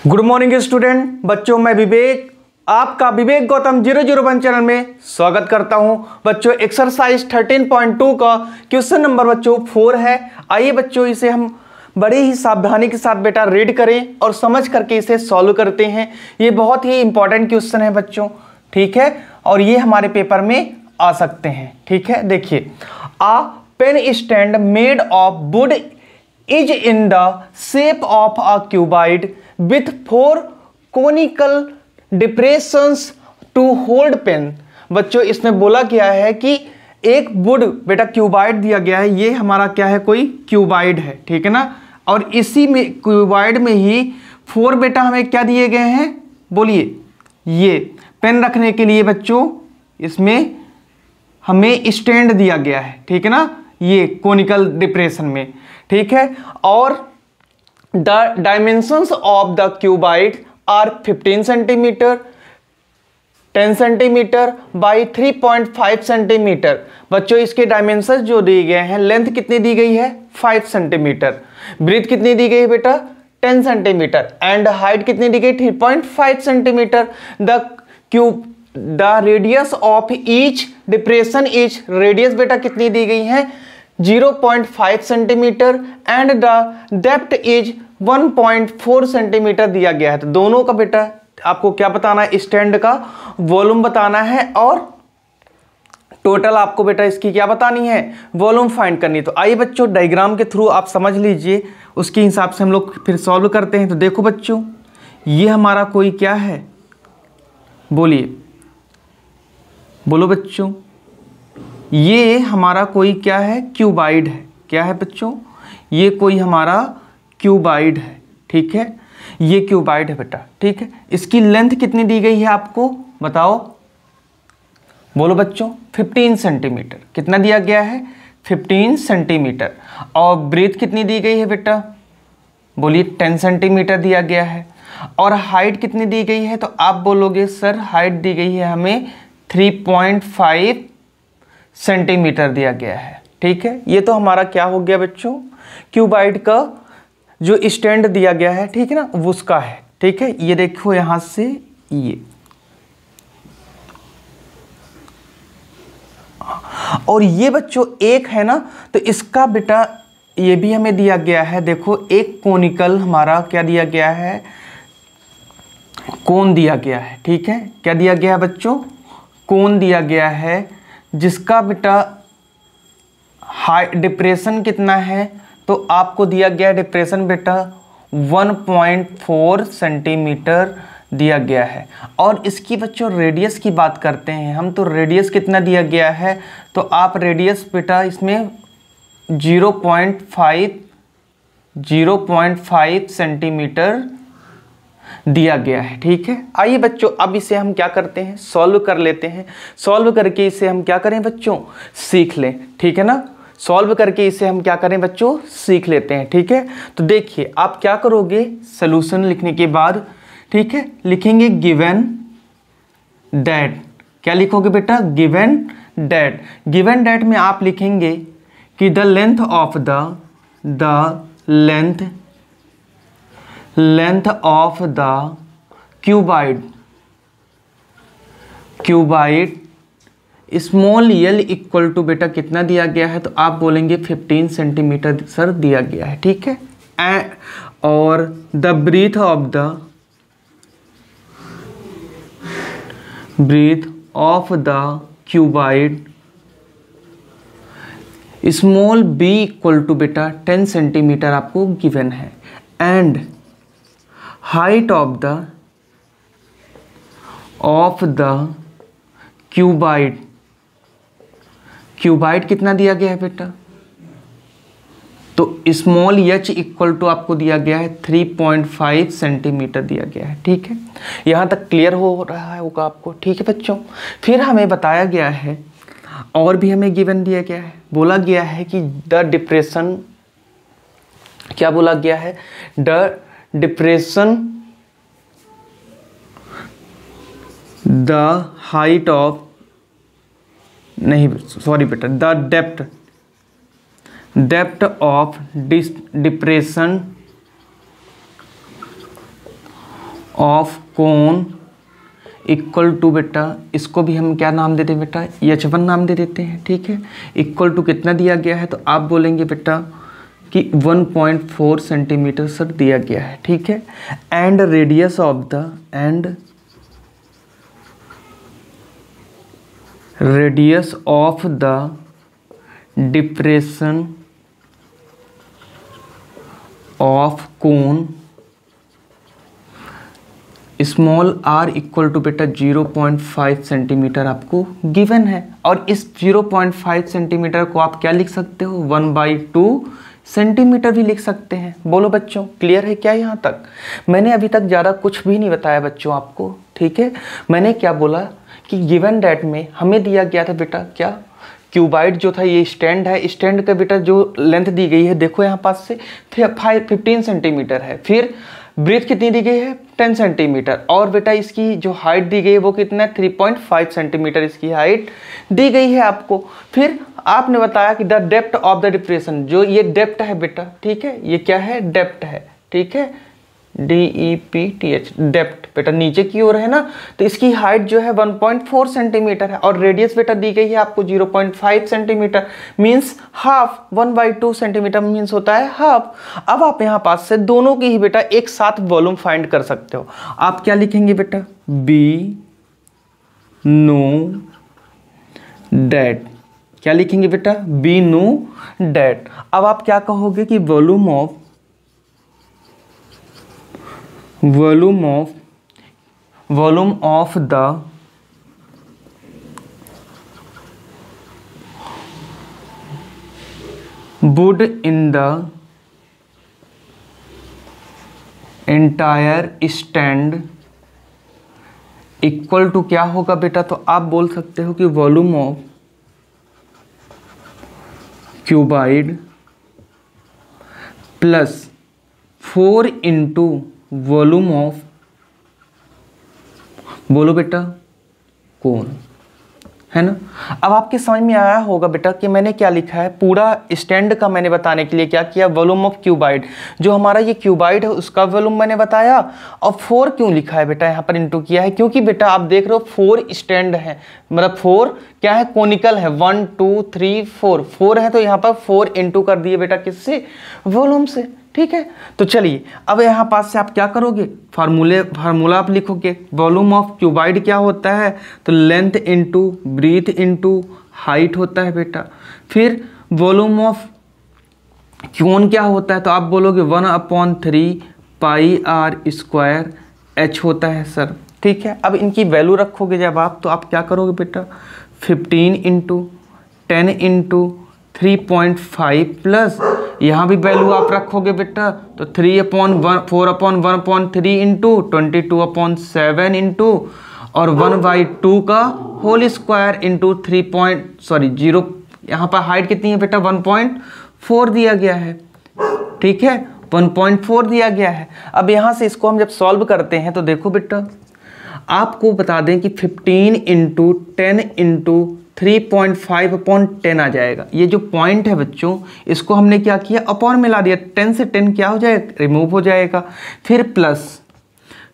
Good morning student बच्चों, मैं विवेक आपका विवेक गौतम 001 चैनल में स्वागत करता हूं। बच्चों एक्सरसाइज 13.2 का क्वेश्चन नंबर बच्चों 4 है। आइए बच्चों इसे हम बड़े ही सावधानी के साथ बेटा रीड करें और समझ करके इसे सॉल्व करते हैं। ये बहुत ही इंपॉर्टेंट क्वेश्चन है बच्चों, ठीक है, और ये हमारे पेपर में आ सकते हैं। ठीक है, देखिए, a pen stand made of wood is in the shape of a cuboid with 4 conical depressions to hold pen। बच्चों इसमें बोला गया है कि एक वुड बेटा क्यूबाइड दिया गया है, ये हमारा क्या है, कोई क्यूबाइड है, ठीक है ना, और इसी में क्यूबाइड में ही 4 बेटा हमें क्या दिए गए हैं, बोलिए, ये पेन रखने के लिए बच्चों इसमें हमें स्टैंड दिया गया है, ठीक है ना, ये कोनिकल डिप्रेशन में, ठीक है। और the dimensions of the cuboid are 15 centimetre, 10 centimetre by 3.5 centimetre. बच्चों इसके डायमेंशंस जो दिए गए हैं, लेंथ कितनी दी गई है 5 सेंटीमीटर, ब्रीथ कितनी दी गई है बेटा 10 सेंटीमीटर, एंड हाइट कितनी दी गई 3.5 centimetre. The radius of each depression is, radius बेटा कितनी दी गई है 0.5 centimetre, and the depth is 1.4 centimetre दिया गया है। तो दोनों का बेटा आपको क्या बताना है, स्टैंड का वॉल्यूम बताना है और टोटल आपको बेटा इसकी क्या बतानी है, वॉल्यूम फाइंड करनी है। तो आइए बच्चों डायग्राम के थ्रू आप समझ लीजिए, उसके हिसाब से हम लोग फिर सॉल्व करते हैं। तो देखो बच्चों, ये हमारा कोई क्या है, बोलिए, बोलो बच्चों, ये हमारा कोई क्या है, क्यूबाइड है। क्या है बच्चों, ये कोई हमारा क्यूबाइड है, ठीक है, ये क्यूबाइड है बेटा, ठीक है। इसकी लेंथ कितनी दी गई है आपको बताओ, बोलो बच्चों 15 सेंटीमीटर, कितना दिया गया है 15 सेंटीमीटर, और ब्रीथ कितनी दी गई है बेटा, बोलिए 10 सेंटीमीटर दिया गया है, और हाइट कितनी दी गई है, तो आप बोलोगे सर हाइट दी गई है हमें 3.5 सेंटीमीटर दिया गया है, ठीक है। ये तो हमारा क्या हो गया बच्चों, क्यूबाइड का जो स्टैंड दिया गया है, ठीक है ना, उसका है, ठीक है। ये देखो यहां से ये, और ये बच्चों एक है ना, तो इसका बेटा ये भी हमें दिया गया है। देखो एक कोनिकल हमारा क्या दिया गया है, कोन दिया गया है, ठीक है। क्या दिया गया है बच्चों, कोन दिया गया है, जिसका बेटा हाई डिप्रेशन कितना है, तो आपको दिया गया डिप्रेशन बेटा 1.4 सेंटीमीटर दिया गया है। और इसकी बच्चों रेडियस की बात करते हैं हम, तो रेडियस कितना दिया गया है, तो आप रेडियस बेटा इसमें 0.5 सेंटीमीटर दिया गया है, ठीक है। आइए बच्चों अब इसे हम क्या करते हैं, सॉल्व कर लेते हैं। सॉल्व करके इसे हम क्या करें बच्चों, सीख लें, ठीक है ना। सॉल्व करके इसे हम क्या करें बच्चों, सीख लेते हैं, ठीक है। तो देखिए आप क्या करोगे, सॉल्यूशन लिखने के बाद, ठीक है, लिखेंगे गिवन दैट। क्या लिखोगे बेटा, गिवन दैट। गिवन दैट में आप लिखेंगे कि the length of length of the cuboid small L equal to बेटा कितना दिया गया है, तो आप बोलेंगे 15 सेंटीमीटर सर दिया गया है, ठीक है। और the breadth of the cuboid small b equal to बेटा 10 सेंटीमीटर आपको गिवन है, and height of the cuboid कितना दिया गया है बेटा, तो स्मॉल एच इक्वल टू आपको दिया गया है 3.5 सेंटीमीटर दिया गया है, ठीक है। यहाँ तक क्लियर हो रहा होगा आपको, ठीक है बच्चों। फिर हमें बताया गया है, और भी हमें गिवन दिया गया है, बोला गया है कि द डिप्रेशन, क्या बोला गया है, the depression the height of, नहीं सॉरी बेटा, the depth of depression of cone equal to बेटा, इसको भी हम क्या नाम देते हैं बेटा, H1 नाम दे देते हैं, ठीक है। इक्वल टू कितना दिया गया है, तो आप बोलेंगे बेटा कि 1.4 सेंटीमीटर सर दिया गया है, ठीक है। And radius of the depression of cone small r equal to बेटा 0.5 सेंटीमीटर आपको गिवन है। और इस 0.5 सेंटीमीटर को आप क्या लिख सकते हो, 1/2 सेंटीमीटर भी लिख सकते हैं। बोलो बच्चों, क्लियर है क्या यहाँ तक? मैंने अभी तक ज़्यादा कुछ भी नहीं बताया बच्चों आपको, ठीक है। मैंने क्या बोला कि गिवन डेट में हमें दिया गया था बेटा क्या, क्यूबाइड जो था, ये स्टैंड है, स्टैंड का बेटा जो लेंथ दी गई है देखो यहाँ पास से 15 सेंटीमीटर है। फिर ब्रीथ कितनी दी गई है, 10 सेंटीमीटर। और बेटा इसकी जो हाइट दी गई है वो कितना है, 3.5 सेंटीमीटर इसकी हाइट दी गई है आपको। फिर आपने बताया कि the depth of the depression, जो ये डेप्थ है बेटा, ठीक है, ये क्या है, डेप्थ है, ठीक है, DEPTH, डेप्थ बेटा नीचे की ओर है ना, तो इसकी हाइट जो है 1.4 सेंटीमीटर है। और रेडियस बेटा दी गई है आपको 0.5 centimetre, means half, 1/2 centimetre means होता है हाफ। अब आप यहाँ पास से दोनों की ही बेटा एक साथ वॉल्यूम फाइंड कर सकते हो। आप क्या लिखेंगे बेटा, बी नो डेट, क्या लिखेंगे बेटा, बी नो डेट। अब आप क्या कहोगे कि volume of the wood in the entire stand equal to क्या होगा बेटा, तो आप बोल सकते हो कि volume of cuboid plus 4 into volume of, बोलो बेटा, कोन, है ना। अब आपके समझ में आया होगा बेटा कि मैंने क्या लिखा है, पूरा स्टैंड का मैंने बताने के लिए क्या किया, वॉल्यूम ऑफ क्यूबाइड, जो हमारा ये क्यूबाइड है उसका वॉल्यूम मैंने बताया। और 4 क्यों लिखा है बेटा यहाँ पर इंटू किया है, क्योंकि बेटा आप देख रहे हो 4 स्टैंड है, मतलब 4 क्या है, कोनिकल है, 1 2 3 4 है, तो यहाँ पर 4 इंटू कर दिए बेटा किससे, वॉल्यूम से, ठीक है। तो चलिए अब यहाँ पास से आप क्या करोगे, फार्मूला आप लिखोगे। वॉल्यूम ऑफ क्यूबाइड क्या होता है, तो length into breadth into height होता है बेटा। फिर वॉल्यूम ऑफ क्यून क्या होता है, तो आप बोलोगे 1/3 πr² h होता है सर, ठीक है। अब इनकी वैल्यू रखोगे जब आप, तो आप क्या करोगे बेटा, 15 इंटू 10 इंटू 3.5 प्लस यहाँ भी वैल्यू आप रखोगे बेटा, तो 4/1/3 इंटू 22/7 इंटू और 1/2 का होल स्क्वायर इंटू 0, यहाँ पर हाइट कितनी है बेटा, 1.4 दिया गया है, ठीक है, 1.4 दिया गया है। अब यहाँ से इसको हम जब सॉल्व करते हैं तो देखो बेटा, आपको बता दें कि 15 इंटू 10 इंटू 3.5/10 आ जाएगा। ये जो पॉइंट है बच्चों, इसको हमने क्या किया, अपॉन मिला दिया, 10 से 10 क्या हो जाएगा, रिमूव हो जाएगा। फिर प्लस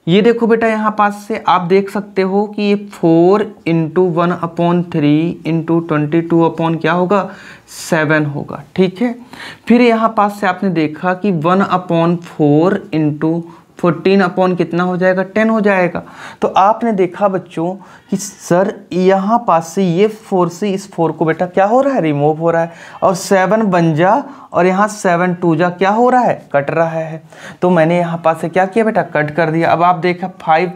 ये देखो बेटा, यहाँ पास से आप देख सकते हो कि ये 4 इंटू 1/3 इंटू 22 क्या होगा, 7 होगा, ठीक है। फिर यहाँ पास से आपने देखा कि 1/4 इंटू 14 कितना हो जाएगा, 10 हो जाएगा। तो आपने देखा बच्चों कि सर यहाँ पास से ये 4 से इस 4 को बेटा क्या हो रहा है, रिमूव हो रहा है, और 7 बन जा, और यहाँ 7 2 जा क्या हो रहा है, कट रहा है। तो मैंने यहाँ पास से क्या किया बेटा, कट कर दिया। अब आप देखा 5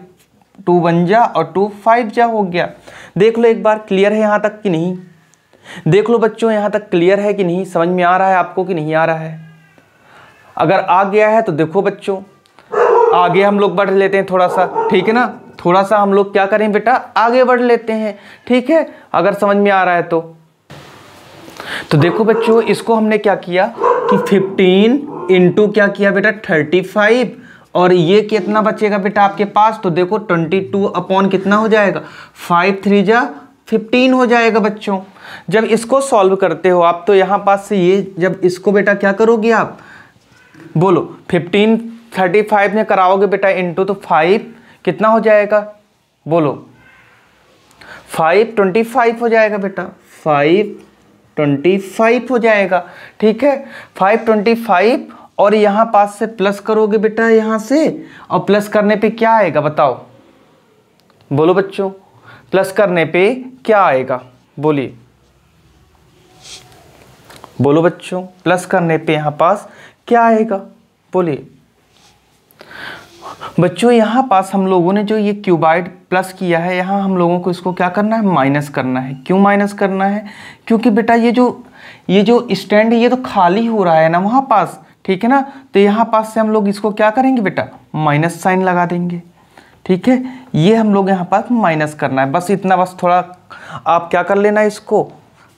2 बन जा और 2 5 जा हो गया। देख लो एक बार, क्लियर है यहाँ तक कि नहीं, देख लो बच्चों यहाँ तक क्लियर है कि नहीं, समझ में आ रहा है आपको कि नहीं आ रहा है। अगर आ गया है तो देखो बच्चों, आगे हम लोग बढ़ लेते हैं थोड़ा सा, ठीक है ना, थोड़ा सा हम लोग क्या करें बेटा, आगे बढ़ लेते हैं, ठीक है, अगर समझ में आ रहा है तो देखो बच्चों, इसको हमने क्या किया कि 15 इंटू क्या किया बेटा, 35, और ये कितना बचेगा बेटा आपके पास, तो देखो 22 कितना हो जाएगा, 5 3 जा 15 हो जाएगा बच्चों। जब इसको सॉल्व करते हो आप, तो यहाँ पास से ये जब इसको बेटा क्या करोगे आप, बोलो 15 35 में कराओगे बेटा इंटू, तो 5 कितना हो जाएगा बोलो, 525 हो जाएगा बेटा, 525 हो जाएगा। ठीक है, 525 और यहाँ पास से प्लस करोगे बेटा यहाँ से, और प्लस करने पे क्या आएगा बताओ, बोलो बच्चों, प्लस करने पे क्या आएगा, बोलिए, बोलो बच्चों, प्लस करने पे यहाँ पास क्या आएगा, बोलिए बच्चों। यहाँ पास हम लोगों ने जो ये क्यूबाइड प्लस किया है, यहाँ हम लोगों को इसको क्या करना है, माइनस करना है। क्यों माइनस करना है, क्योंकि बेटा ये जो स्टैंड है ये तो खाली हो रहा है ना वहाँ पास, ठीक है ना, तो यहाँ पास से हम लोग इसको क्या करेंगे बेटा, माइनस साइन लगा देंगे। ठीक है, ये हम लोग यहाँ पास माइनस करना है, बस इतना, बस थोड़ा आप क्या कर लेना, इसको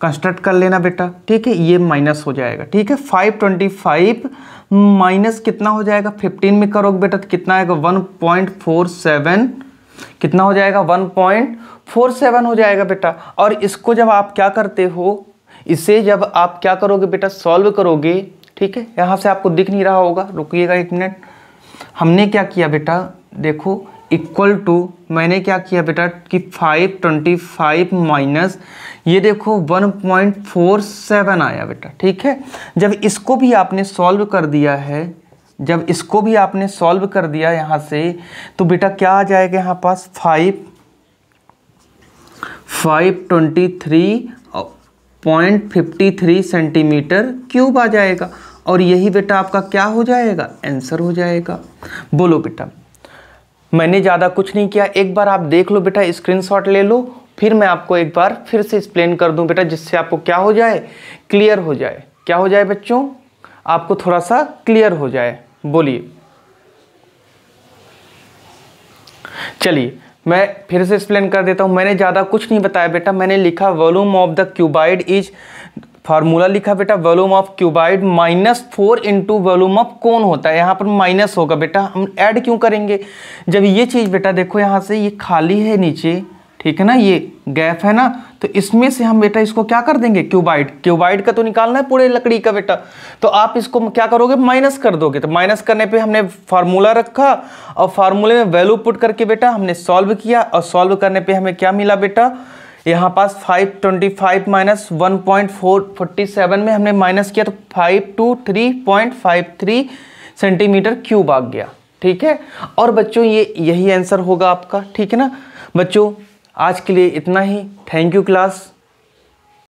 कंस्ट्रक्ट कर लेना बेटा। ठीक है, ये माइनस हो जाएगा। ठीक है, 525 माइनस कितना हो जाएगा, 15 में करोगे बेटा तो कितना आएगा, 1.47, कितना हो जाएगा, 1.47 हो जाएगा बेटा। और इसको जब आप क्या करते हो, इसे जब आप क्या करोगे बेटा, सॉल्व करोगे, ठीक है, यहाँ से आपको दिख नहीं रहा होगा, रुकिएगा एक मिनट, हमने क्या किया बेटा, देखो इक्वल टू, मैंने क्या किया बेटा कि 525 माइनस ये देखो 1.47 आया बेटा। ठीक है, जब इसको भी आपने सॉल्व कर दिया है, जब इसको भी आपने सॉल्व कर दिया यहाँ से, तो बेटा क्या आ जाएगा यहाँ पास, 523.53 सेंटीमीटर क्यूब आ जाएगा। और यही बेटा आपका क्या हो जाएगा, आंसर हो जाएगा। बोलो बेटा, मैंने ज़्यादा कुछ नहीं किया, एक बार आप देख लो बेटा, स्क्रीनशॉट ले लो, फिर मैं आपको एक बार फिर से एक्सप्लेन कर दूं बेटा, जिससे आपको क्या हो जाए, क्लियर हो जाए। क्या हो जाए बच्चों, आपको थोड़ा सा क्लियर हो जाए। बोलिए, चलिए मैं फिर से एक्सप्लेन कर देता हूं। मैंने ज़्यादा कुछ नहीं बताया बेटा, मैंने लिखा volume of the cuboid is, formula लिखा बेटा, volume of cuboid -4 into volume of cone होता है। यहाँ पर माइनस होगा बेटा, हम ऐड क्यों करेंगे, जब ये चीज़ बेटा देखो यहाँ से ये खाली है नीचे, ठीक है ना, ये गैप है ना, तो इसमें से हम बेटा इसको क्या कर देंगे, क्यूबाइड का तो निकालना है पूरे लकड़ी का बेटा, तो आप इसको क्या करोगे, माइनस कर दोगे। तो माइनस करने पे हमने फार्मूला रखा और फार्मूले में वैल्यू पुट करके बेटा हमने सॉल्व किया, और सॉल्व करने पे हमें क्या मिला बेटा, यहाँ पास 525 माइनस 1.47 में हमने माइनस किया तो 523.53 सेंटीमीटर क्यूब आ गया। ठीक है, और बच्चों ये यही आंसर होगा आपका। ठीक है ना बच्चों, आज के लिए इतना ही। Thank you class.